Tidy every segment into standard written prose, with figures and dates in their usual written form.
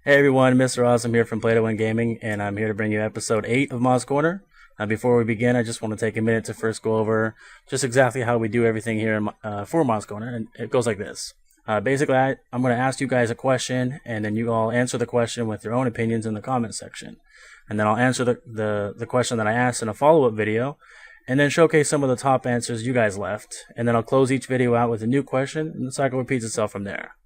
Hey everyone, Mr. Awesome here from Play to Win Gaming, and I'm here to bring you episode 8 of Moz Corner. Before we begin, I just want to take a minute to first go over just exactly how we do everything here for Moz Corner, and it goes like this. Basically, I'm going to ask you guys a question, and then you all answer the question with your own opinions in the comment section. And then I'll answer the question that I asked in a follow-up video, and then showcase some of the top answers you guys left. And then I'll close each video out with a new question, and the cycle repeats itself from there.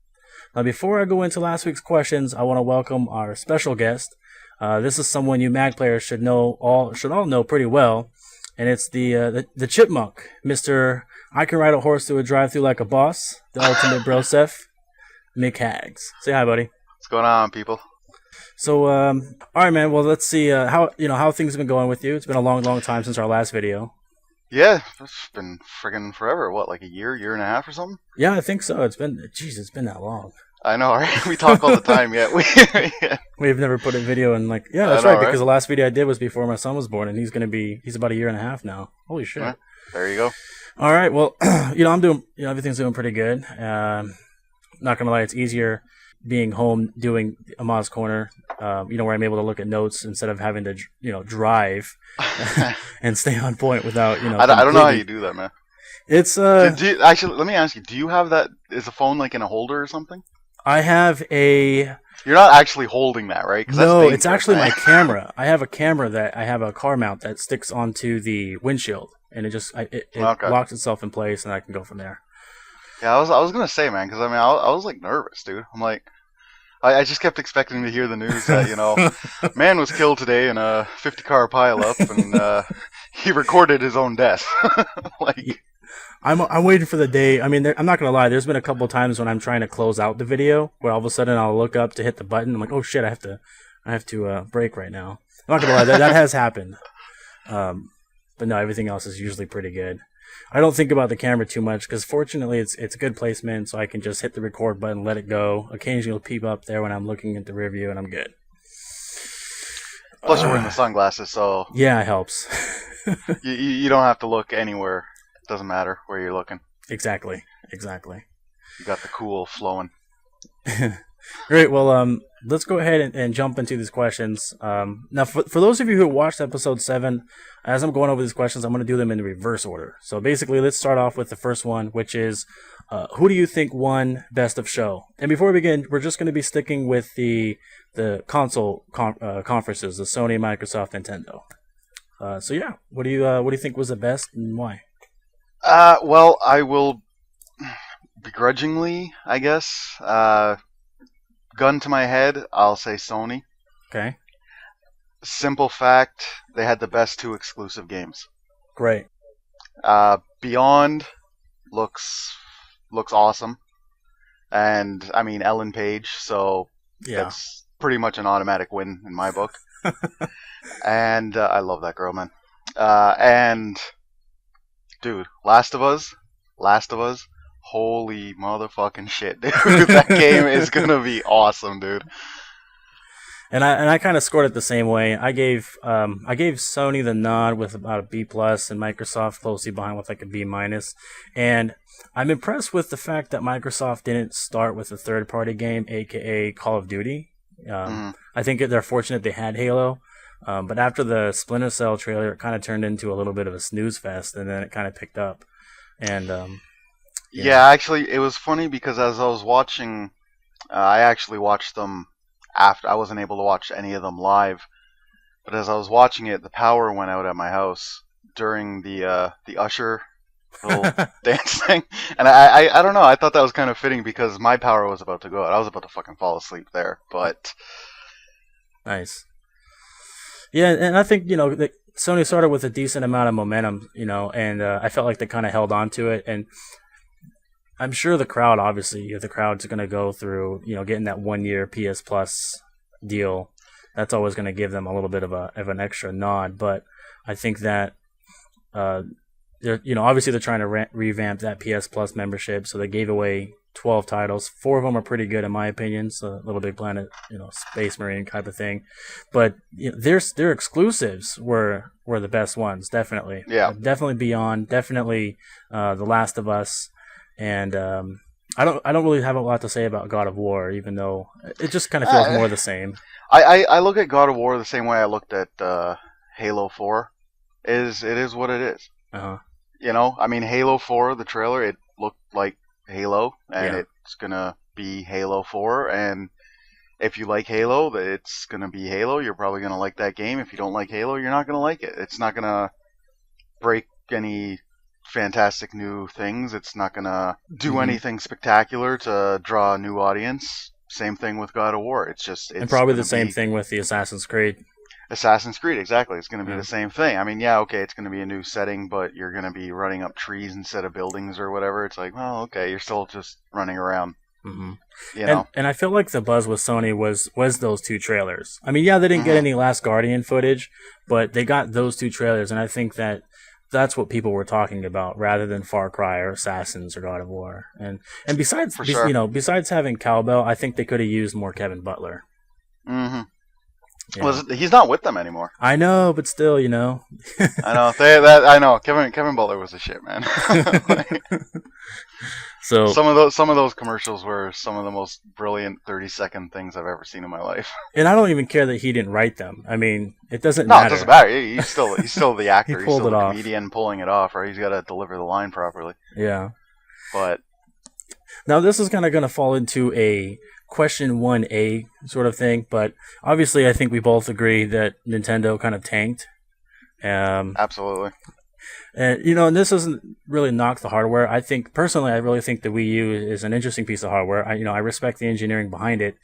Now, before I go into last week's questions, I want to welcome our special guest. This is someone you Mag players should all know pretty well, and it's the chipmunk, Mr. I can ride a horse through a drive-through like a boss, the ultimate brosef, McHaggs. Say hi, buddy. What's going on, people? So, all right, man. Well, let's see how things have been going with you. It's been a long time since our last video. Yeah, it's been friggin' forever. What, like a year and a half or something? Yeah, I think so. It's been that long. I know, right? We talk all the time, yet we've never put a video in that's right, because the last video I did was before my son was born, and he's about a year and a half now. Holy shit! Yeah, there you go. All right, well, I'm doing, everything's doing pretty good. Not gonna lie, it's easier being home doing a Moz Corner, where I'm able to look at notes instead of having to, drive and stay on point without, I don't know how you do that, man. It's actually, let me ask you, do you have that? Is the phone like in a holder or something? I have a. You're not actually holding that, right? No, it's actually my camera. I have a camera that I have a car mount that sticks onto the windshield, and it locks itself in place, and I can go from there. Yeah, I was gonna say, man, because I was like nervous, dude. I'm like, I just kept expecting to hear the news that man was killed today in a 50-car pileup, and he recorded his own death. I'm waiting for the day. I mean, I'm not gonna lie. There's been a couple of times when I'm trying to close out the video, where all of a sudden I'll look up to hit the button. I'm like, oh shit, I have to break right now. I'm not gonna lie, that has happened. But no, everything else is usually pretty good. I don't think about the camera too much because fortunately it's good placement, so I can just hit the record button, let it go. Occasionally it'll peep up there when I'm looking at the rear view, and I'm good. Plus you're wearing the sunglasses, so yeah, it helps. you don't have to look anywhere. It doesn't matter where you're looking. Exactly. You got the cool flowing. Great. Well, let's go ahead and jump into these questions. Now, for those of you who watched episode 7, as I'm going over these questions, I'm going to do them in reverse order. So basically, let's start off with the first one, which is, who do you think won Best of Show? And before we begin, we're just going to be sticking with the console conferences, the Sony, Microsoft, Nintendo. So yeah, what do you think was the best and why? Well, I will begrudgingly, I guess. Gun to my head, I'll say Sony. Okay. Simple fact, they had the best 2 exclusive games. Great. Beyond looks awesome. And, I mean, Ellen Page, so that's pretty much an automatic win in my book. And I love that girl, man. And, dude, Last of Us, holy motherfucking shit, dude. That game is gonna be awesome, dude. And I kind of scored it the same way. I gave Sony the nod with about a B+, and Microsoft closely behind with like a B-. And I'm impressed with the fact that Microsoft didn't start with a third-party game, aka Call of Duty. I think they're fortunate they had Halo. But after the Splinter Cell trailer, it kind of turned into a little bit of a snooze fest, and then it kind of picked up. And yeah, actually, it was funny because as I was watching, I actually watched them after. I wasn't able to watch any of them live, but as I was watching it, the power went out at my house during the Usher little dance thing, and I don't know. I thought that was kind of fitting because my power was about to go out. I was about to fucking fall asleep there, but nice. Yeah, and I think Sony started with a decent amount of momentum, and I felt like they kind of held on to it. And I'm sure the crowd's going to go through, getting that 1-year PS Plus deal. That's always going to give them a little bit of an extra nod. But I think that, obviously they're trying to revamp that PS Plus membership. So they gave away 12 titles. 4 of them are pretty good in my opinion. So Little Big Planet, Space Marine type of thing. But their exclusives were the best ones, definitely. Yeah. Definitely Beyond, definitely The Last of Us, and I don't really have a lot to say about God of War, even though it just kind of feels Uh, more the same. I look at God of War the same way I looked at Halo 4. It is what it is. Uh-huh. You know, I mean, Halo 4, the trailer, it looked like Halo, and Yeah. it's gonna be Halo 4. And if you like Halo, it's gonna be Halo. You're probably gonna like that game. If you don't like Halo, you're not gonna like it. It's not gonna break any fantastic new things. It's not gonna do Hmm. anything spectacular to draw a new audience. Same thing with God of War. And It's probably the gonna same be thing with the Assassin's Creed. Assassin's Creed, exactly. It's going to be Yeah. the same thing. I mean, yeah, okay, it's going to be a new setting, but you're going to be running up trees instead of buildings or whatever. It's like, well, okay, you're still just running around, Hmm. you know? And I feel like the buzz with Sony was those two trailers. I mean, yeah, they didn't get Hmm. any Last Guardian footage, but they got those two trailers, and I think that that's what people were talking about rather than Far Cry or Assassins or God of War. And besides, For sure. besides having cowbell, I think they could have used more Kevin Butler. Hmm. Yeah, He's not with them anymore. I know, but still, you know. I know. I know. Kevin Butler was a shit, man. So, Some of those commercials were some of the most brilliant 30-second things I've ever seen in my life. and I don't even care that he didn't write them. I mean, it doesn't No, it doesn't matter. matter. He's still the He actor. He's pulled still it the off. comedian pulling it off, right? He's got to deliver the line properly. Yeah. But Now this is kind of going to fall into a question 1A sort of thing, but obviously I think we both agree that Nintendo kind of tanked. Um, absolutely. and you know, and this doesn't really knock the hardware. I think personally, I really think the Wii U is an interesting piece of hardware. I respect the engineering behind it,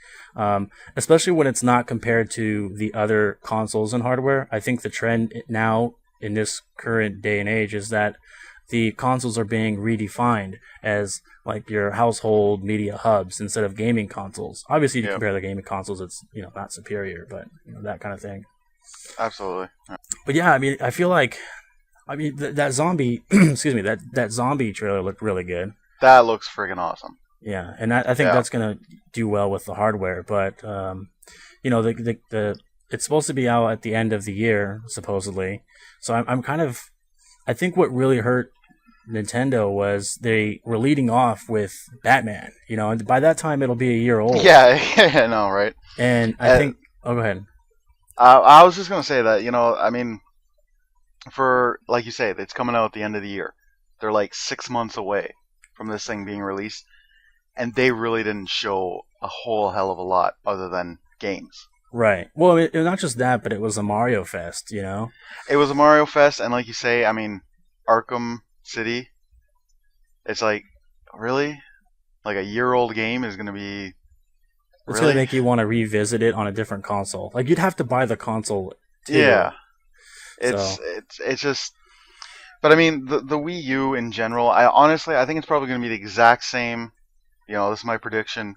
especially when it's not compared to the other consoles and hardware. I think the trend now in this current day and age is that the consoles are being redefined as like your household media hubs instead of gaming consoles. Obviously, to Yeah, compare the gaming consoles, it's not superior, but that kind of thing. absolutely. But yeah, I mean, I feel like that zombie, excuse me, that zombie trailer looked really good. That looks friggin' awesome. Yeah, and I think Yeah. that's gonna do well with the hardware. But the it's supposed to be out at the end of the year supposedly. So I'm kind of I think what really hurt Nintendo was they were leading off with Batman. And by that time it'll be a year old. Yeah, I know, right? And I Uh, think, oh, go ahead. I was just gonna say that, I mean, for like you say, it's coming out at the end of the year. They're like 6 months away from this thing being released, and they really didn't show a whole hell of a lot other than games. Right. Well, it was not just that, but it was a Mario Fest. It was a Mario Fest, and like you say, I mean, Arkham City. It's like, really, like a year-old game is gonna be It's gonna really, make you want to revisit it on a different console. Like you'd have to buy the console too. yeah. So It's just, but I mean, the Wii U in general, I think it's probably going to be the exact same. This is my prediction.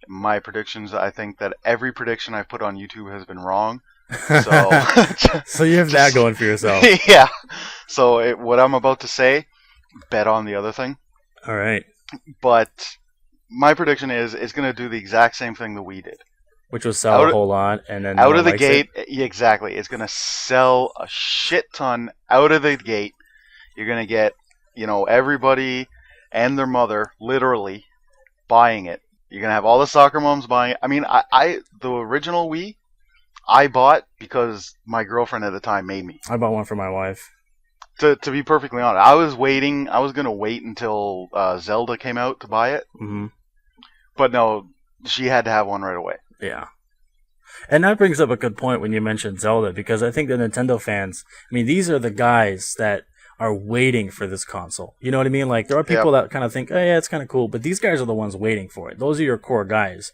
My predictions. I think that every prediction I've put on YouTube has been wrong. So, so you have that going for yourself. yeah. So what I'm about to say, bet on the other thing. All right. But my prediction is it's going to do the exact same thing the Wii did. Which will sell Out a of, whole lot, and then no out one of the likes gate, it. yeah, exactly. It's going to sell a shit ton out of the gate. You're going to get, everybody and their mother literally buying it. You're going to have all the soccer moms buying it. I mean, the original Wii, I bought because my girlfriend at the time made me. I bought one for my wife. To be perfectly honest, I was waiting. I was going to wait until Zelda came out to buy it. Hmm. But no, she had to have one right away. Yeah. And that brings up a good point when you mentioned Zelda, because I think the Nintendo fans, I mean, these are the guys that are waiting for this console. You know what I mean? Like, there are people that kind of think, oh, yeah, it's kind of cool, but these guys are the ones waiting for it. Those are your core guys.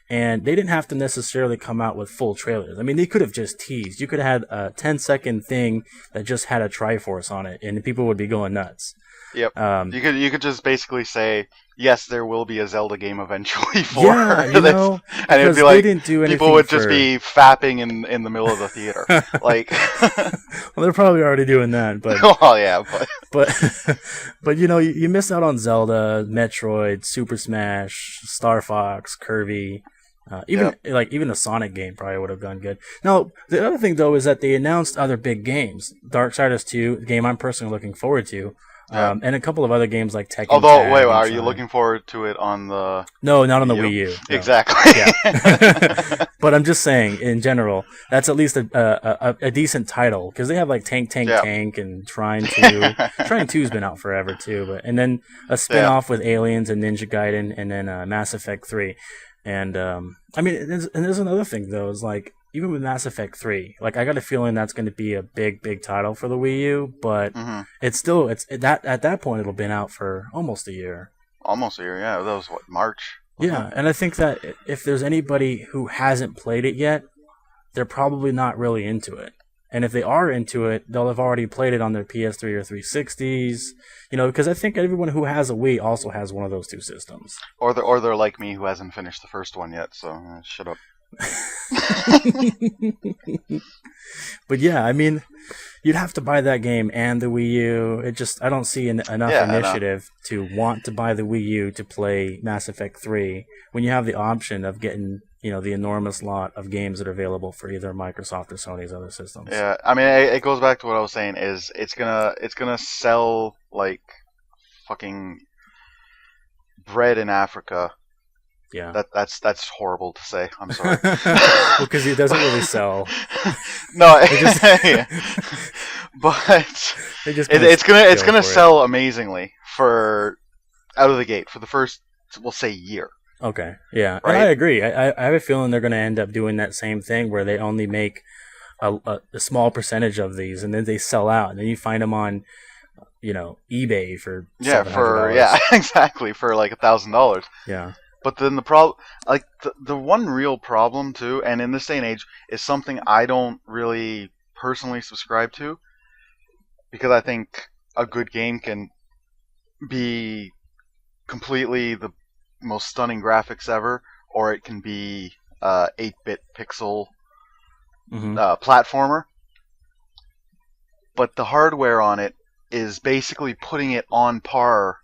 And they didn't have to necessarily come out with full trailers. I mean, they could have just teased. You could have had a 10-second thing that just had a Triforce on it, and people would be going nuts. Yep. You could just basically say, yes, there will be a Zelda game eventually for Yeah, this. And it'd be like, they didn't do anything people would just be fapping in the middle of the theater. Like, well, they're probably already doing that, but well, yeah, but you missed out on Zelda, Metroid, Super Smash, Star Fox, Kirby. Even a Sonic game probably would have done good. Now, the other thing though is that they announced other big games. Darksiders 2, the game I'm personally looking forward to. Yeah. And a couple of other games like Tekken Although, Tag wait, and are you Shine. looking forward to it on the No, not on the Wii Wii U. No. Exactly. Yeah. But I'm just saying, in general, that's at least a decent title because they have like Tank Tank Yeah. Tank and Shrine 2. Shrine 2's been out forever too, and then a spin-off with Aliens and Ninja Gaiden, and then Mass Effect 3. And I mean, there's another thing though, is like even with Mass Effect 3, like I got a feeling that's going to be a big title for the Wii U, but it's that at that point it'll been out for almost a year. Almost a year, yeah. That was what, March? Yeah, and I think that if there's anybody who hasn't played it yet, they're probably not really into it. And if they are into it, they'll have already played it on their PS3 or 360s. You know, because I think everyone who has a Wii also has one of those two systems. Or they're like me who hasn't finished the first one yet, so shut up. But yeah, I mean, you'd have to buy that game and the Wii U. I don't see enough initiative to want to buy the Wii U to play Mass Effect 3 when you have the option of getting, you know, the enormous lot of games that are available for either Microsoft or Sony's other systems. Yeah, I mean, it goes back to what I was saying. Is it's gonna sell like fucking bread in Africa. Yeah, that's horrible to say. I'm sorry. Well, because it doesn't really sell. No, yeah. but it's gonna sell amazingly for out of the gate for the first, we'll say, year. Okay, yeah, right? And I agree. I have a feeling they're going to end up doing that same thing where they only make a small percentage of these, and then they sell out, and then you find them on, you know, eBay for $700. Exactly, for like $1,000. Yeah. But then the problem, like the one real problem too, and in this day and age, is something I don't really personally subscribe to, because I think a good game can be completely the most stunning graphics ever, or it can be 8-bit pixel platformer. But the hardware on it is basically putting it on par,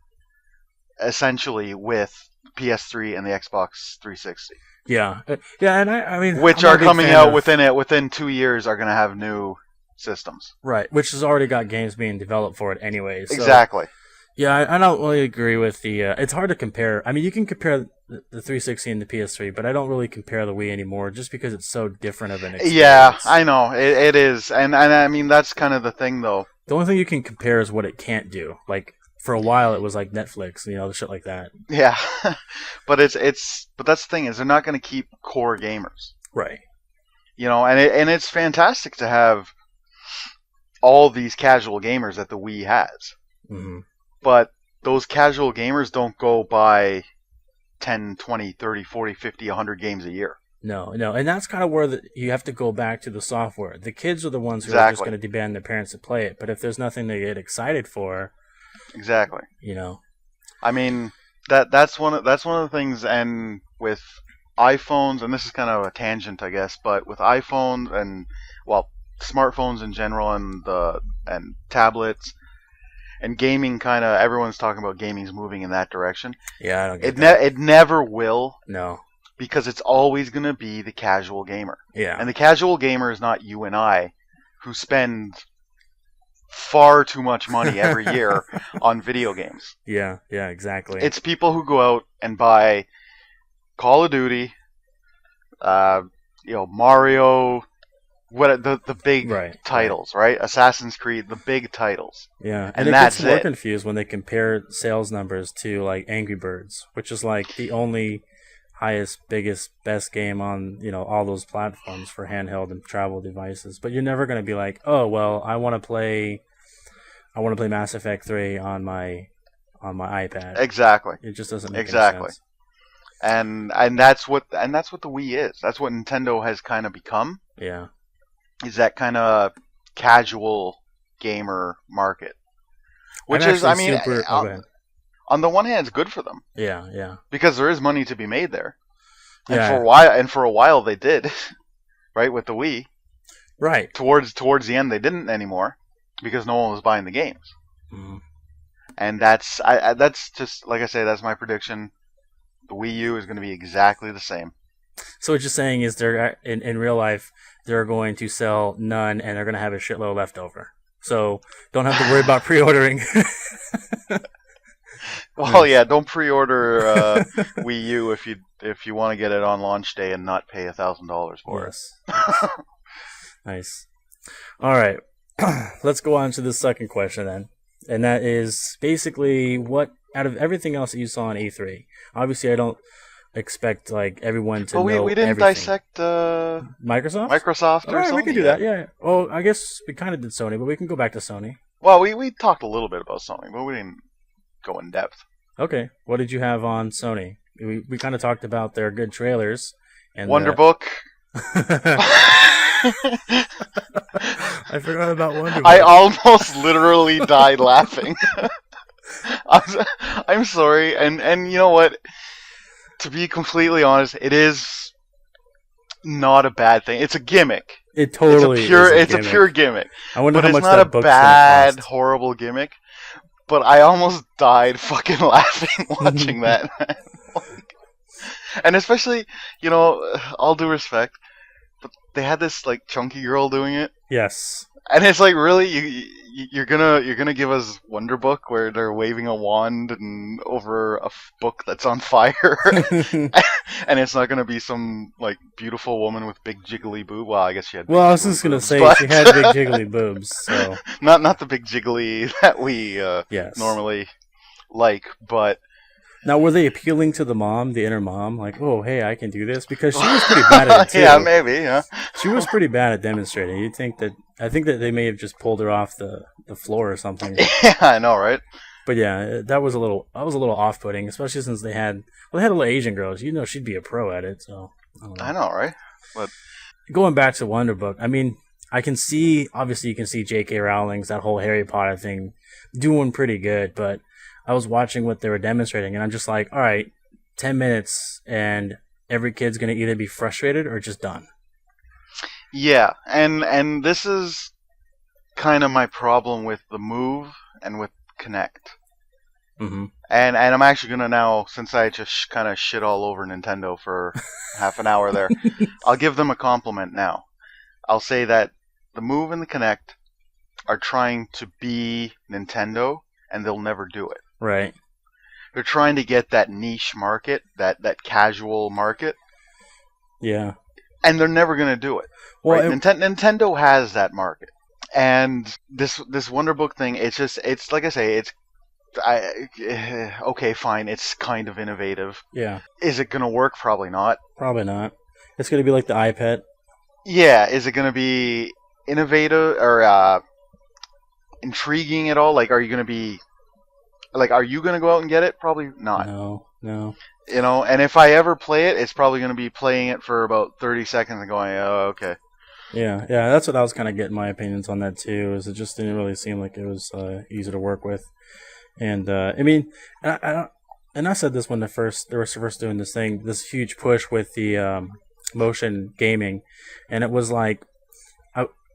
essentially, with PS3 and the Xbox 360. Yeah, and I mean, which are coming out within 2 years, are going to have new systems. Right, which has already got games being developed for it anyway. So, exactly. Yeah, I don't really agree with the. It's hard to compare. I mean, you can compare the 360 and the PS3, but I don't really compare the Wii anymore, just because it's so different of an experience. Yeah, I know it is, and I mean that's kind of the thing, though. The only thing you can compare is what it can't do. Like, for a while, it was like Netflix, you know, shit like that. Yeah, but that's the thing, is they're not going to keep core gamers, right? You know, and it's fantastic to have all these casual gamers that the Wii has. Mm-hmm. But those casual gamers don't go buy 10, 20, 30, 40, 50, 100 games a year. No, and that's kind of where you have to go back to the software. The kids are the ones who are just going to demand their parents to play it. But if there's nothing to get excited for, exactly, you know, I mean that's one of the things. And with iPhones, and this is kind of a tangent, I guess, but with iPhones and smartphones in general, and tablets. And gaming, kind of, everyone's talking about gaming's moving in that direction. Yeah, I don't get that. It never will. No. Because it's always going to be the casual gamer. Yeah. And the casual gamer is not you and I, who spend far too much money every year on video games. Yeah, exactly. It's people who go out and buy Call of Duty, Mario, the big titles, right? Assassin's Creed, the big titles. Yeah, and it gets more confused when they compare sales numbers to like Angry Birds, which is like the only highest, biggest, best game on, you know, all those platforms for handheld and travel devices. But you're never going to be like, oh well, I want to play Mass Effect 3 on my iPad. Exactly. It just doesn't make any sense. And that's what the Wii is. That's what Nintendo has kind of become. Yeah. Is that kind of casual gamer market, which is, I mean, on the one hand, it's good for them. Yeah. Because there is money to be made there, and yeah. for a while they did, right, with the Wii. Right. Towards the end, they didn't anymore because no one was buying the games. Mm-hmm. And that's just, like I say, that's my prediction. The Wii U is going to be exactly the same. So what you're saying is they're in real life, they're going to sell none, and they're going to have a shitload left over so don't have to worry about pre-ordering. Well, yeah, don't pre-order Wii U if you want to get it on launch day and not pay $1,000 for it. Yes. Nice. All right, let's go on to the second question then, and that is basically what out of everything else that you saw on E3. Obviously, I don't expect like everyone to know we didn't everything. dissect Microsoft. Microsoft All or right, something. we can do that. Yeah. Well, I guess we kind of did Sony, but we can go back to Sony. Well, we talked a little bit about Sony, but we didn't go in depth. Okay, what did you have on Sony? We kind of talked about their good trailers and Wonderbook. I forgot about Wonderbook. I almost literally died laughing. I'm sorry, and you know what? To be completely honest, it is not a bad thing. It's a gimmick. It totally it's a pure gimmick. I wonder but how much it's not that a book's bad, gonna cost. horrible gimmick. But I almost died fucking laughing watching that. And especially, you know, all due respect, but they had this like chunky girl doing it. Yes. And it's like, really, you're gonna give us Wonder Book where they're waving a wand and over a book that's on fire, and it's not gonna be some like beautiful woman with big jiggly boob. Well, I guess she had. Well, I was just gonna say she had big jiggly boobs, so not the big jiggly that we yes. normally like, but. Now, were they appealing to the mom, the inner mom? Like, oh, hey, I can do this? Because she was pretty bad at it, too. Yeah, maybe, yeah. She was pretty bad at demonstrating. I think that they may have just pulled her off the floor or something. Yeah, I know, right? But yeah, that was a little off-putting, especially since they had a little Asian girls. You know, she'd be a pro at it, so. I know, right? But going back to Wonderbook, I mean, obviously you can see J.K. Rowling's, that whole Harry Potter thing, doing pretty good, but I was watching what they were demonstrating, and I'm just like, all right, 10 minutes, and every kid's going to either be frustrated or just done. Yeah, and this is kind of my problem with the Move and with Kinect. Mm-hmm. And I'm actually going to now, since I just kind of shit all over Nintendo for half an hour there, I'll give them a compliment now. I'll say that the Move and the Kinect are trying to be Nintendo, and they'll never do it. Right. They're trying to get that niche market, that casual market. Yeah. And they're never going to do it. Well, right? Nintendo has that market. And this Wonderbook thing, it's like I say, okay, fine, it's kind of innovative. Yeah. Is it going to work? Probably not. Probably not. It's going to be like the iPad. Yeah, is it going to be innovative or intriguing at all? Like, are you going to go out and get it? Probably not. No. You know, and if I ever play it, it's probably going to be playing it for about 30 seconds and going, oh, okay. Yeah, that's what I was kind of getting my opinions on that too. Is it just didn't really seem like it was easy to work with, and I mean, I said this when they were first doing this huge push with the motion gaming, and it was like,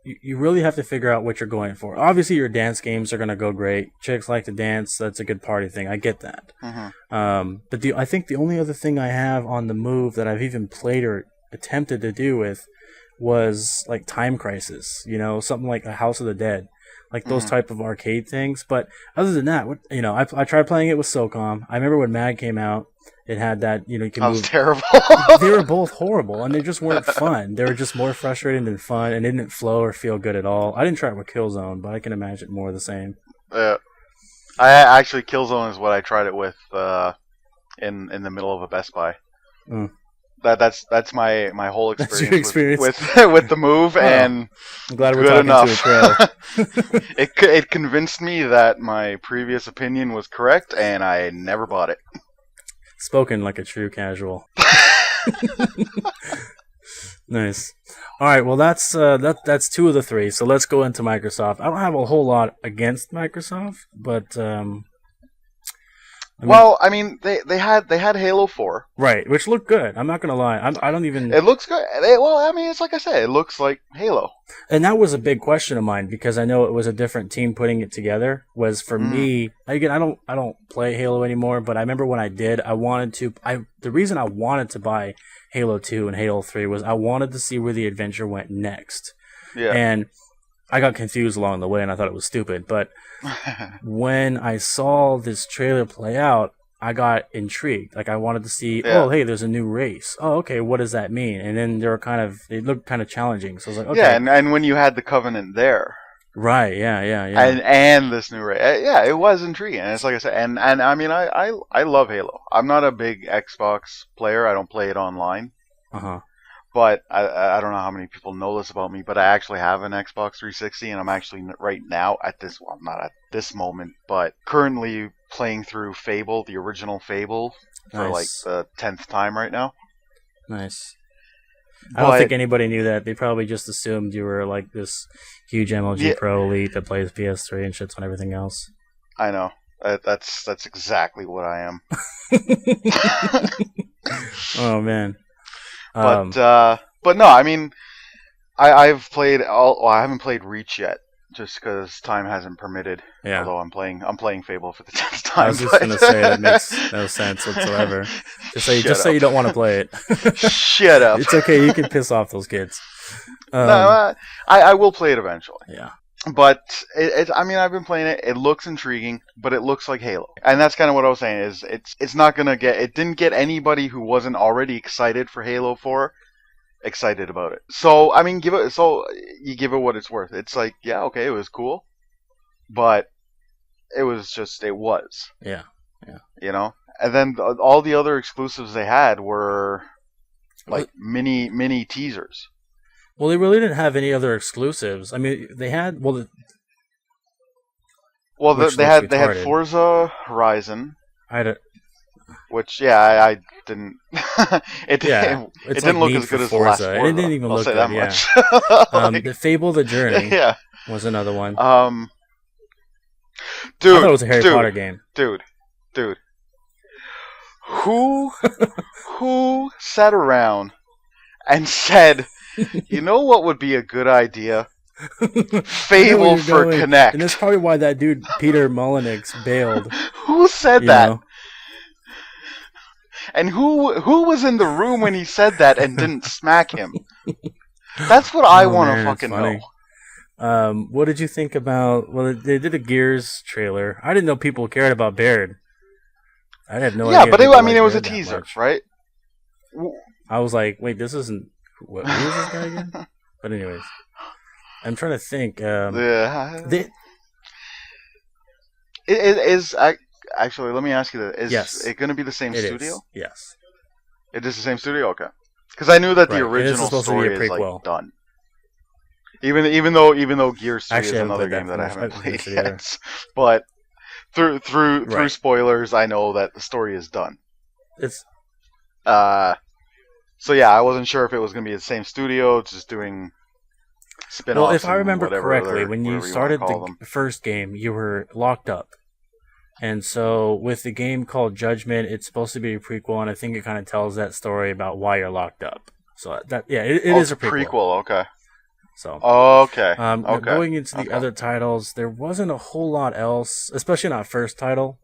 you really have to figure out what you're going for. Obviously, your dance games are going to go great. Chicks like to dance. That's a good party thing. I get that. Mm-hmm. But I think the only other thing I have on the Move that I've even played or attempted to do with was like Time Crisis. You know, something like a House of the Dead, like those type of arcade things. But other than that, I tried playing it with SOCOM. I remember when MAG came out. It had that, you can move. That was terrible. They were both horrible, and they just weren't fun. They were just more frustrating than fun, and didn't flow or feel good at all. I didn't try it with Killzone, but I can imagine more of the same. I actually, Killzone is what I tried it with in the middle of a Best Buy. Mm. That's my whole experience, That's your experience. with the Move, and I'm glad we're good talking enough. to a pro. It convinced me that my previous opinion was correct, and I never bought it. Spoken like a true casual. Nice. All right. Well, that's two of the three. So let's go into Microsoft. I don't have a whole lot against Microsoft, but I mean, they had Halo 4. Right, which looked good. I'm not gonna lie. I don't even. It looks good. I mean, it's like I said, it looks like Halo. And that was a big question of mine because I know it was a different team putting it together. Was for me again. I don't play Halo anymore, but I remember when I did. I wanted to. The reason I wanted to buy Halo 2 and Halo 3 was I wanted to see where the adventure went next. Yeah. And I got confused along the way and I thought it was stupid. But when I saw this trailer play out, I got intrigued. Like I wanted to see, oh, hey, there's a new race. Oh, okay, what does that mean? And then it looked kind of challenging. So I was like, okay. Yeah, and when you had the Covenant there. Right, yeah. And this new race. Yeah, it was intriguing. And it's like I said, and I mean, I love Halo. I'm not a big Xbox player. I don't play it online. Uh-huh. But I don't know how many people know this about me, but I actually have an Xbox 360, and I'm actually right now not at this moment, but currently playing through Fable, the original Fable, for like the 10th time right now. Nice. I don't think anybody knew that. They probably just assumed you were like this huge MLG Pro elite that plays PS3 and shits on everything else. I know. That's exactly what I am. Oh man. But no, I mean, I've played I haven't played Reach yet, just because time hasn't permitted. Yeah. Although I'm playing Fable for the 10th time. I was just gonna say that makes no sense whatsoever. Just so you don't want to play it. Shut up. It's okay. You can piss off those kids. No, I will play it eventually. Yeah. But I mean, I've been playing it. It looks intriguing, but it looks like Halo, and that's kind of what I was saying. Is it's not gonna get. It didn't get anybody who wasn't already excited for Halo 4 excited about it. So I mean, you give it what it's worth. It's like, yeah, okay, it was cool, but it was. Yeah. You know, and then all the other exclusives they had were like mini teasers. Well, they really didn't have any other exclusives. I mean, they had they had Forza Horizon. Which I didn't. It didn't look as good as the last Forza. It didn't even look good. That much. The Fable: The Journey was another one. Dude, I thought it was a Harry Potter game. Dude, who sat around and said, you know what would be a good idea? Fable for Kinect. And that's probably why that dude Peter Molyneux bailed. Who said that? And who was in the room when he said that and didn't smack him? That's what I want to fucking know. What did you think about? Well, they did a Gears trailer. I didn't know people cared about Baird. I had no idea. Yeah, but it was a teaser, right? I was like, wait, this isn't. Who is this guy again? But anyways, I'm trying to think. Actually, let me ask you this: Is it going to be the same studio? Yes. It is the same studio, okay? Because I knew that the original story is like done. Even though Gears 3 is another game that I haven't played yet, but through spoilers, I know that the story is done. So yeah, I wasn't sure if it was going to be the same studio, just doing spin-offs. Well, if I remember correctly, when you started the first game, you were locked up. And so with the game called Judgment, it's supposed to be a prequel, and I think it kind of tells that story about why you're locked up. So it is a prequel. Okay. So okay. Going into the other titles, there wasn't a whole lot else, especially not first title.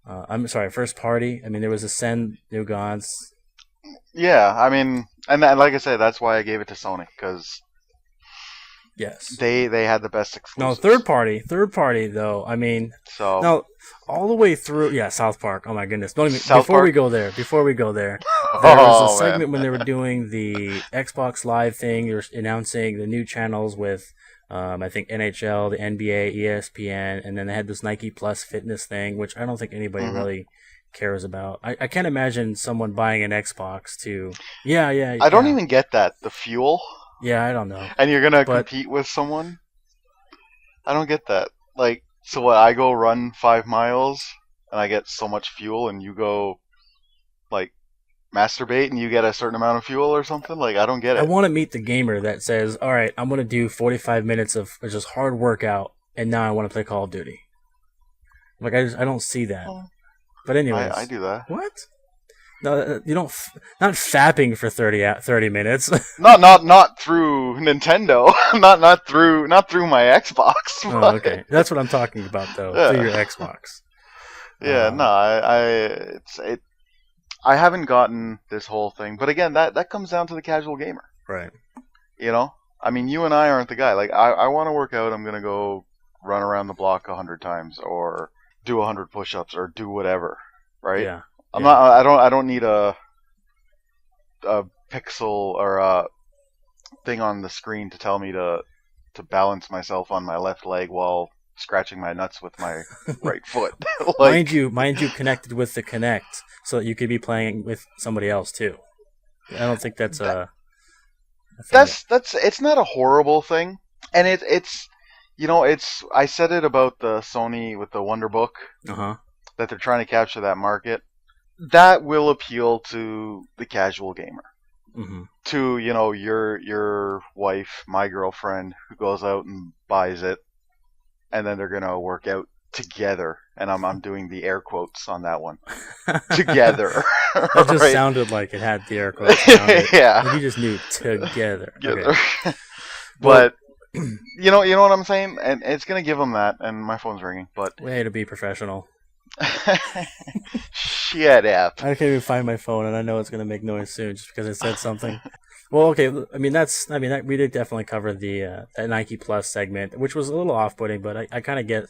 First party. I mean, there was Ascend, New Gods. Yeah, I mean, and like I said, that's why I gave it to Sony, because yes, they had the best exclusives. No, third party though. I mean, now all the way through, South Park. Oh my goodness! Before we go there, there was a segment when they were doing the Xbox Live thing. They were announcing the new channels with, I think NHL, the NBA, ESPN, and then they had this Nike Plus Fitness thing, which I don't think anybody really cares about. I can't imagine someone buying an Xbox to. I don't even get that. The fuel. Yeah, I don't know. And you're gonna compete with someone? I don't get that. Like, so what? I go run 5 miles and I get so much fuel, and you go like masturbate and you get a certain amount of fuel or something? Like, I don't get it. I want to meet the gamer that says, "All right, I'm gonna do 45 minutes of just hard work,out and now I want to play Call of Duty." Like, I don't see that. But anyways, I do that. What? No, you don't. Not fapping for 30 minutes. not through Nintendo. not through my Xbox. Oh, okay. That's what I'm talking about, though. Through your Xbox. Yeah. No. I haven't gotten this whole thing, but again, that comes down to the casual gamer. Right. You know, I mean, you and I aren't the guy. Like, I want to work out. I'm gonna go run around the block 100 times, or do 100 push-ups, or do whatever. Right? Yeah. I'm not. I don't need a pixel or a thing on the screen to tell me to balance myself on my left leg while scratching my nuts with my right foot. Mind you, connected with the Kinect, so that you could be playing with somebody else too. I don't think that's a thing. That's it's not a horrible thing, and it's I said it about the Sony with the Wonderbook that they're trying to capture that market. That will appeal to the casual gamer. Mm-hmm. To your wife, my girlfriend, who goes out and buys it, and then they're gonna work out together. And I'm doing the air quotes on that one. Together. That just right? sounded like it had the air quotes around it. Yeah. Like you just knew together. Okay. But you know what I'm saying, and it's gonna give them that. And my phone's ringing. But way to be professional. Shit up. I can't even find my phone, and I know it's gonna make noise soon just because I said something. Well, okay. We did definitely cover the that Nike Plus segment, which was a little off-putting, but I kind of get,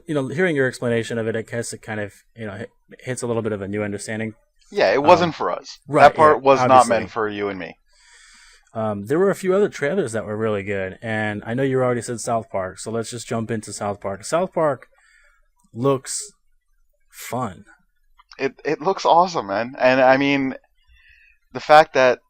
hearing your explanation of it, I guess it kind of hits a little bit of a new understanding. Yeah, it wasn't for us. Right, that part was not meant for you and me. There were a few other trailers that were really good, and I know you already said South Park, so let's just jump into South Park. South Park looks fun. It looks awesome, man. And I mean, the fact that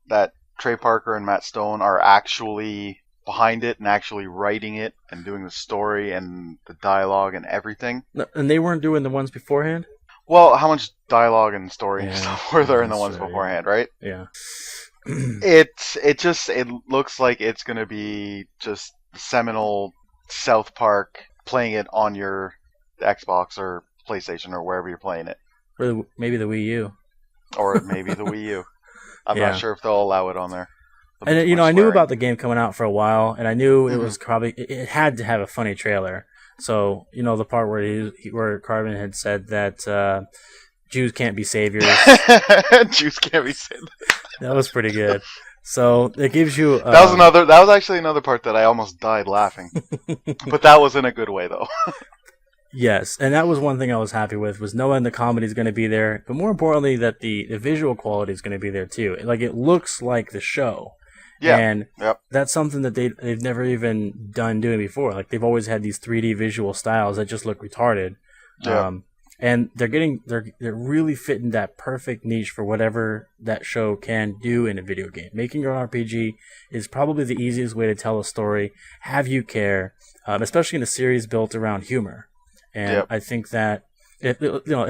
Trey Parker and Matt Stone are actually behind it and actually writing it and doing the story and the dialogue and everything. And they weren't doing the ones beforehand? Well, how much dialogue and story and stuff were there in the ones beforehand, right? Yeah. It looks like it's going to be just seminal South Park, playing it on your Xbox or PlayStation or wherever you're playing it. Or maybe the Wii U. Or maybe the Wii U. I'm not sure if they'll allow it on there. And I knew about the game coming out for a while, and I knew it was probably it had to have a funny trailer. So the part where Carbon had said that Jews can't be saviors. Jews can't be saviors. That was pretty good. So it gives you. That was actually another part that I almost died laughing, but that was in a good way though. Yes, and that was one thing I was happy with, was knowing the comedy is going to be there, but more importantly that the visual quality is going to be there too. Like, it looks like the show. Yeah. And that's something that they've never even done doing before. Like, they've always had these 3D visual styles that just look retarded. Yeah. And they're really fitting that perfect niche for whatever that show can do in a video game. Making your own RPG is probably the easiest way to tell a story, have you care, especially in a series built around humor. And I think that if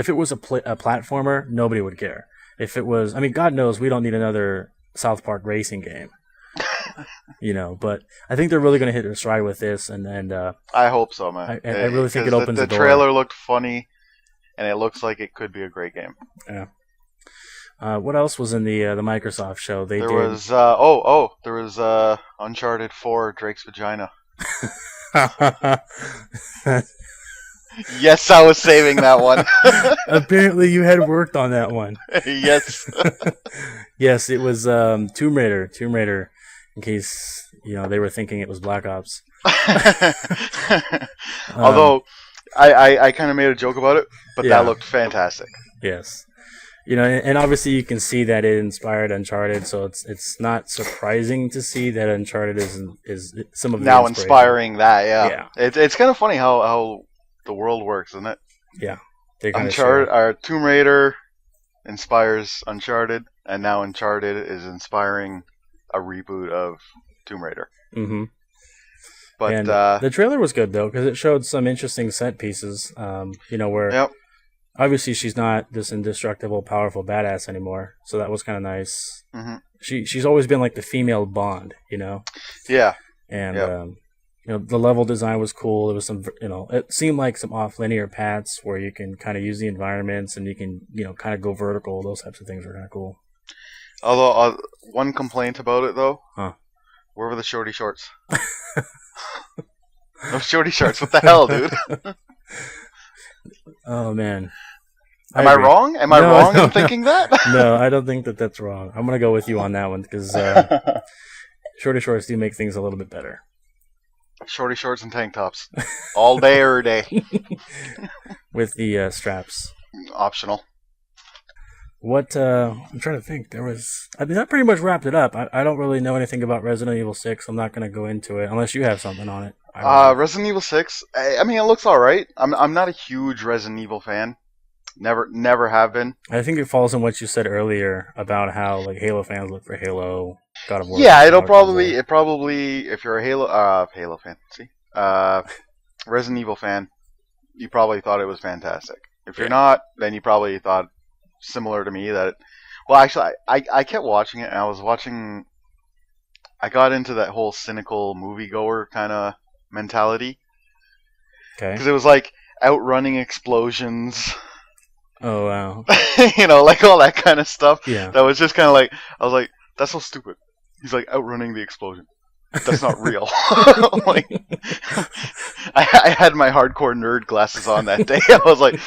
it was a platformer, nobody would care. If it was, God knows we don't need another South Park racing game. But I think they're really going to hit their stride with this, and I hope so, man. I really think it opens the door. The trailer looked funny, and it looks like it could be a great game. Yeah. What else was in the Microsoft show? There was Uncharted 4: Drake's Vagina. Yes, I was saving that one. Apparently, you had worked on that one. Yes. Yes, it was Tomb Raider. Tomb Raider, in case they were thinking it was Black Ops. Although I kind of made a joke about it, but that looked fantastic. Yes. And obviously you can see that it inspired Uncharted, so it's not surprising to see that Uncharted is some of the now inspiring that. Yeah. It's kind of funny how the world works, isn't it? Yeah. Tomb Raider inspires Uncharted, and now Uncharted is inspiring a reboot of Tomb Raider. Mm-hmm. But and, the trailer was good though, because it showed some interesting set pieces. Where obviously she's not this indestructible, powerful badass anymore, so that was kind of nice. Mm-hmm. She's always been like the female Bond, Yeah. And the level design was cool. There was some, it seemed like some off-linear paths where you can kind of use the environments and you can, kind of go vertical. Those types of things are kind of cool. Although, one complaint about it, though. Huh. Where were the shorty shorts? No shorty shorts. What the hell, dude? Oh, man. Am I wrong? Am I wrong in thinking that? No, I don't think that's wrong. I'm going to go with you on that one because shorty shorts do make things a little bit better. Shorty shorts and tank tops, all day every day. With the straps. Optional. What I'm trying to think. That pretty much wrapped it up. I don't really know anything about Resident Evil 6. I'm not going to go into it unless you have something on it. Resident Evil 6. I mean, it looks all right. I'm not a huge Resident Evil fan. Never have been. I think it falls in what you said earlier about how like Halo fans look for Halo, God of War. Yeah, it probably if you're a Halo fan, Resident Evil fan, you probably thought it was fantastic. If you're not, then you probably thought similar to me that. Well, actually, I kept watching it, and I got into that whole cynical moviegoer kind of mentality. Okay. Because it was like outrunning explosions. Oh, wow. Like all that kind of stuff. Yeah. That was just kind of like, I was like, that's so stupid. He's like outrunning the explosion. That's not real. Like, I had my hardcore nerd glasses on that day. I was like,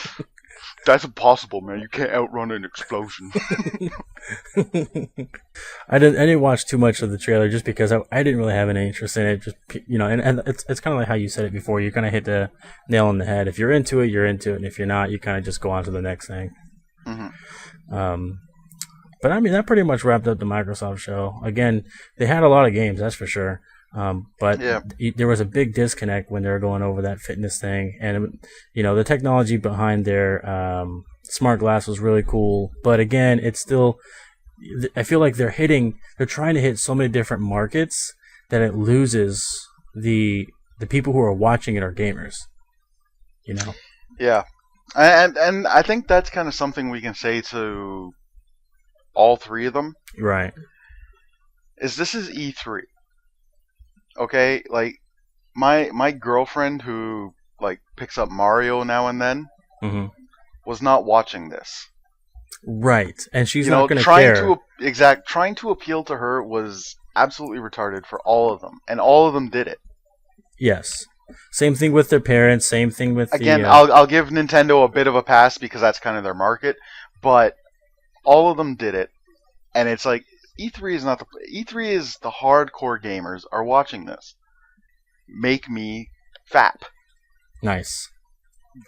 that's impossible, man. You can't outrun an explosion. I didn't watch too much of the trailer just because I didn't really have any interest in it. Just and it's kind of like how you said it before. You kind of hit the nail on the head. If you're into it, you're into it, and if you're not, you kind of just go on to the next thing. Mm-hmm. But I mean, that pretty much wrapped up the Microsoft show. Again, they had a lot of games, that's for sure. But there was a big disconnect when they were going over that fitness thing, and the technology behind their smart glass was really cool. But again, it's still, I feel like they're trying to hit so many different markets that it loses the people who are watching it are gamers. Yeah, and I think that's kind of something we can say to all three of them. Right. This is E3. Okay, like my girlfriend who like picks up Mario now and then was not watching this. Right, and she's not going to care. Trying to appeal to her was absolutely retarded for all of them, and all of them did it. Yes, same thing with their parents. Same thing with I'll give Nintendo a bit of a pass because that's kind of their market, but all of them did it, and it's like. E3 is the hardcore gamers are watching this. Make me fap. Nice.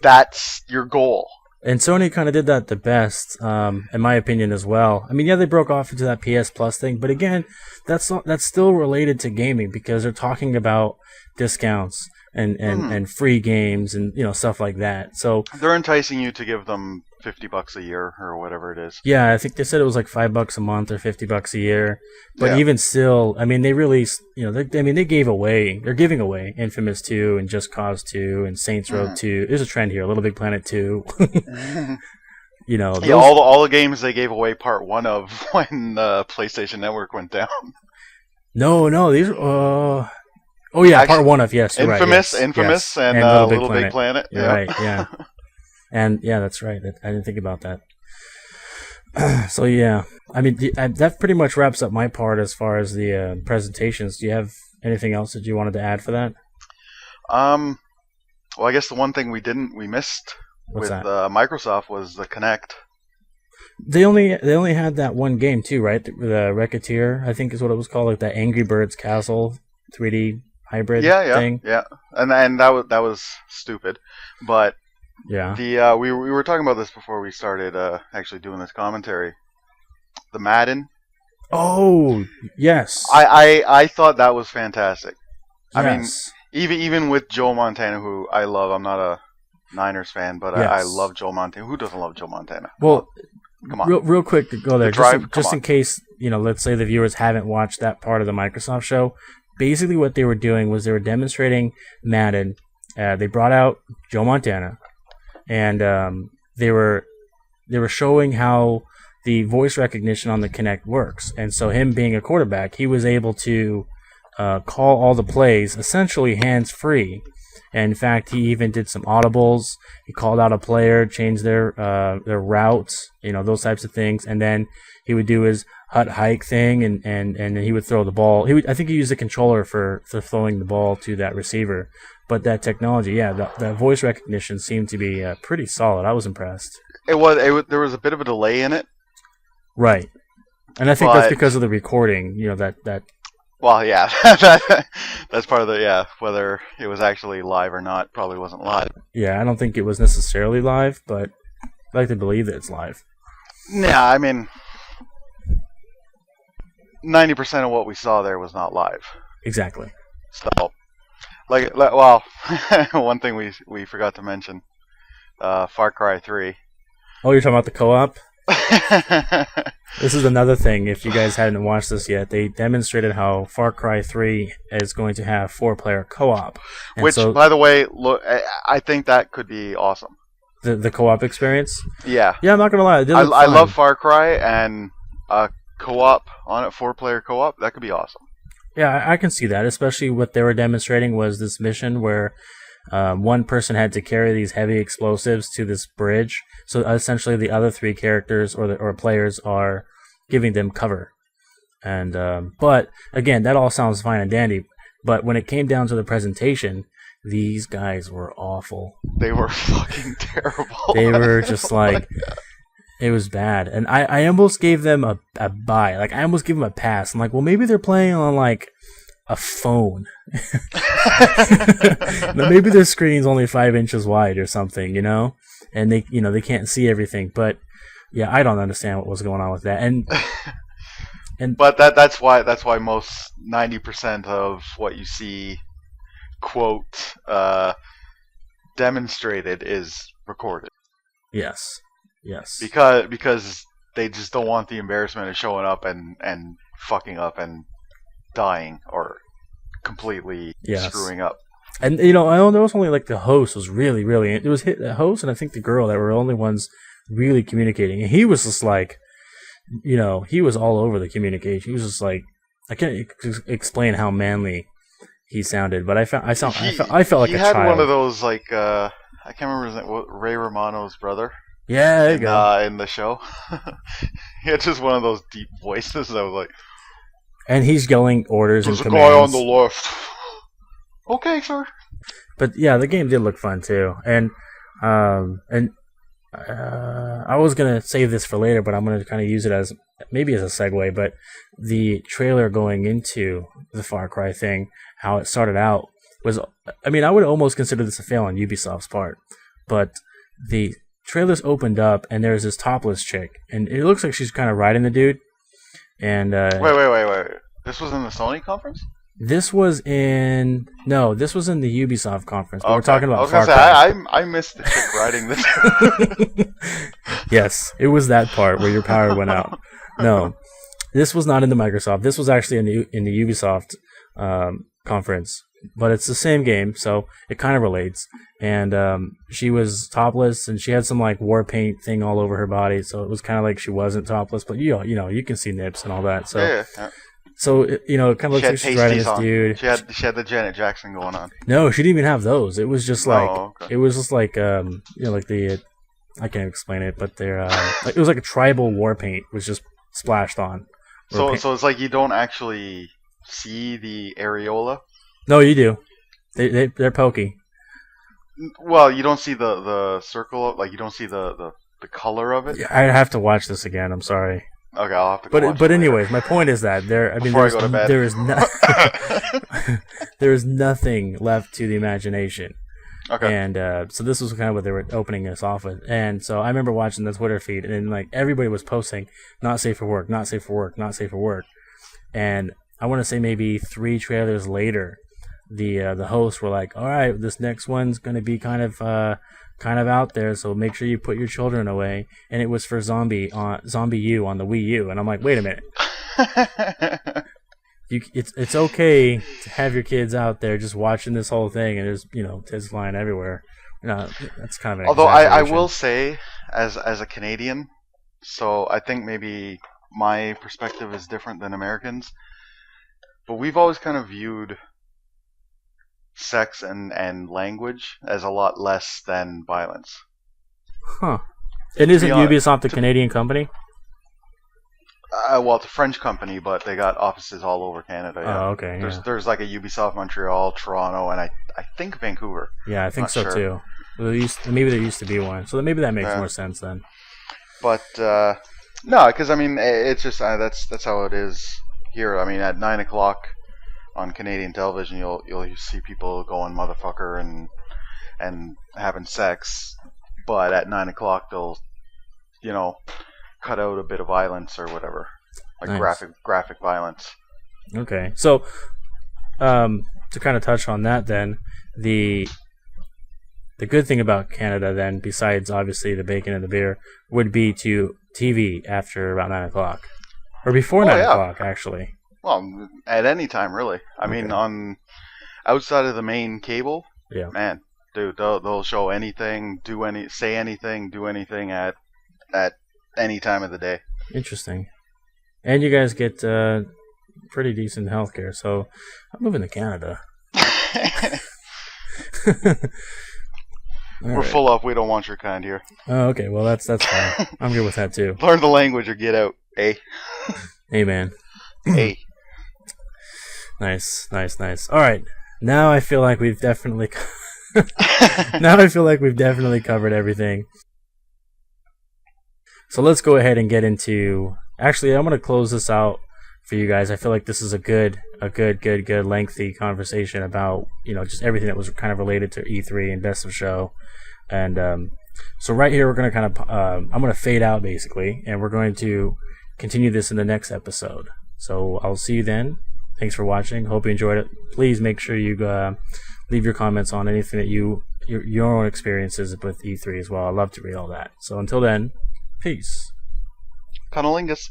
That's your goal. And Sony kind of did that the best, in my opinion, as well. I mean, yeah, they broke off into that PS Plus thing, but again, that's still related to gaming because they're talking about discounts and free games and stuff like that. So they're enticing you to give them $50 a year or whatever it is. Yeah, I think they said it was like $5 a month or $50 a year. But even still, I mean, they released, they're giving away Infamous 2 and Just Cause 2 and Saints Row 2. There's a trend here, Little Big Planet 2. All the games they gave away part 1 of when the PlayStation Network went down. No, these are... Oh yeah, part 1 of Infamous, right, yes. and Little Big Planet. You're right, yeah. And yeah, that's right. I didn't think about that. So yeah, I mean that pretty much wraps up my part as far as the presentations. Do you have anything else that you wanted to add for that? Well, I guess the one thing we missed What's with that? Microsoft was the Kinect. They only had that one game too, right? The Racketeer, I think is what it was called, like that Angry Birds Castle 3D hybrid thing. Yeah, and that was stupid, but. Yeah. We were talking about this before we started actually doing this commentary. The Madden. Oh yes. I thought that was fantastic. Yes. I mean, even with Joe Montana, who I love. I'm not a Niners fan, but I love Joe Montana. Who doesn't love Joe Montana? Well, come on. Real quick to go there, just in case let's say the viewers haven't watched that part of the Microsoft show. Basically, what they were doing was they were demonstrating Madden. They brought out Joe Montana. And they were showing how the voice recognition on the Kinect works. And so him being a quarterback, he was able to call all the plays essentially hands-free. And in fact, he even did some audibles. He called out a player, changed their routes, those types of things. And then he would do his hut hike thing, and then he would throw the ball. I think he used a controller for throwing the ball to that receiver. But that technology, the voice recognition seemed to be pretty solid. I was impressed. It was. There was a bit of a delay in it. Right. And I think that's because of the recording, that Well, yeah, that's part of the whether it was actually live or not probably wasn't live. Yeah, I don't think it was necessarily live, but I like to believe that it's live. Yeah, I mean, 90% of what we saw there was not live. Exactly. So, well, one thing we forgot to mention, Far Cry 3. Oh, you're talking about the co-op? This is another thing. If you guys hadn't watched this yet, they demonstrated how Far Cry 3 is going to have 4-player co-op. And which, by the way, look, I think that could be awesome. The co-op experience? Yeah. Yeah, I'm not going to lie. I love Far Cry, and co-op on it, 4-player co-op, that could be awesome. Yeah, I can see that, especially what they were demonstrating was this mission where one person had to carry these heavy explosives to this bridge. So essentially the other 3 characters or players are giving them cover. And but again, that all sounds fine and dandy. But when it came down to the presentation, these guys were awful. They were fucking terrible. They were just like... It was bad. And I almost gave them a bye. Like, I almost gave them a pass. I'm like, well, maybe they're playing on, like, a phone. Maybe their screen's only 5 inches wide or something, you know? And they can't see everything. But, yeah, I don't understand what was going on with that. But that's why most 90% of what you see, quote, demonstrated is recorded. Yes. Yes. Because they just don't want the embarrassment of showing up and fucking up and dying or completely screwing up. And I know there was only like the host was really, really. It was the host and I think the girl that were the only ones really communicating. And he was just like, he was all over the communication. He was just like, I can't explain how manly he sounded, but I felt like a child. He had one of those like I can't remember his name, Ray Romano's brother. Yeah, there you go. In the show. He had just one of those deep voices. I was like... And he's yelling orders and commands. There's a guy on the left. Okay, sir. But yeah, the game did look fun too. And I was going to save this for later, but I'm going to kind of use it as maybe as a segue. But the trailer going into the Far Cry thing, how it started out was... I mean, I would almost consider this a fail on Ubisoft's part. But the... trailers opened up and there's this topless chick and it looks like she's kind of riding the dude. And wait. This was in the Sony conference? This was in the Ubisoft conference. But okay. We're talking about I was gonna say, I missed the chick riding the dude. Yes, it was that part where your power went out. No, this was not in the Microsoft. This was actually in the Ubisoft conference. But it's the same game, so it kind of relates. And she was topless, and she had some like war paint thing all over her body, so it was kind of like she wasn't topless. But you can see nips and all that. So, yeah. So it kind of looks like she's riding this dude. She had the Janet Jackson going on. No, she didn't even have those. It was just like like the I can't explain it, but they're it was like a tribal war paint was just splashed on. So it's like you don't actually see the areola. No, you do. They're pokey. Well, you don't see the circle, like you don't see the color of it. Yeah, I have to watch this again. I'm sorry. Okay, I'll have to. But anyways, my point is that there is nothing left to the imagination. Okay. And so this was kind of what they were opening us off with. And so I remember watching the Twitter feed, and like everybody was posting, "Not safe for work, not safe for work, not safe for work." And I want to say maybe 3 trailers later, the hosts were like, "All right, this next one's going to be kind of out there, so make sure you put your children away." And it was for Zombie U on the Wii U, and I'm like, "Wait a minute, it's okay to have your kids out there just watching this whole thing, and there's tits flying everywhere." That's kind of an although I will say, as a Canadian, so I think maybe my perspective is different than Americans, but we've always kind of viewed sex and language as a lot less than violence. Huh. And isn't Ubisoft a Canadian company? Well, it's a French company, but they got offices all over Canada. Yeah. Oh, okay. There's like a Ubisoft Montreal, Toronto, and I think Vancouver. Yeah, I think so too. Maybe there used to be one, so maybe that makes more sense then. But no, because I mean, it's just that's how it is here. I mean, at 9 o'clock on Canadian television, you'll see people going motherfucker and having sex, but at 9 o'clock they'll, cut out a bit of violence or whatever, like Nice. graphic violence. Okay, so to kind of touch on that, then the good thing about Canada, then, besides obviously the bacon and the beer, would be to TV after about 9 o'clock, or before 9 o'clock, actually. Well, at any time, really. I mean, on outside of the main cable, Yeah. man, dude, they'll show anything, say anything, do anything at any time of the day. Interesting. And you guys get pretty decent healthcare, so I'm moving to Canada. We're full up. We don't want your kind here. Oh, okay. Well, that's fine. I'm good with that too. Learn the language or get out. Hey. Hey, man. Hey. Nice. All right. Now I feel like we've definitely covered everything. So let's go ahead and get into. Actually, I'm going to close this out for you guys. I feel like this is a good, lengthy conversation about just everything that was kind of related to E3 and Best of Show. And so right here, we're going to kind of I'm going to fade out basically, and we're going to continue this in the next episode. So I'll see you then. Thanks for watching. Hope you enjoyed it. Please make sure you leave your comments on anything that your own experiences with E3 as well. I'd love to read all that. So until then, peace. Cunnilingus.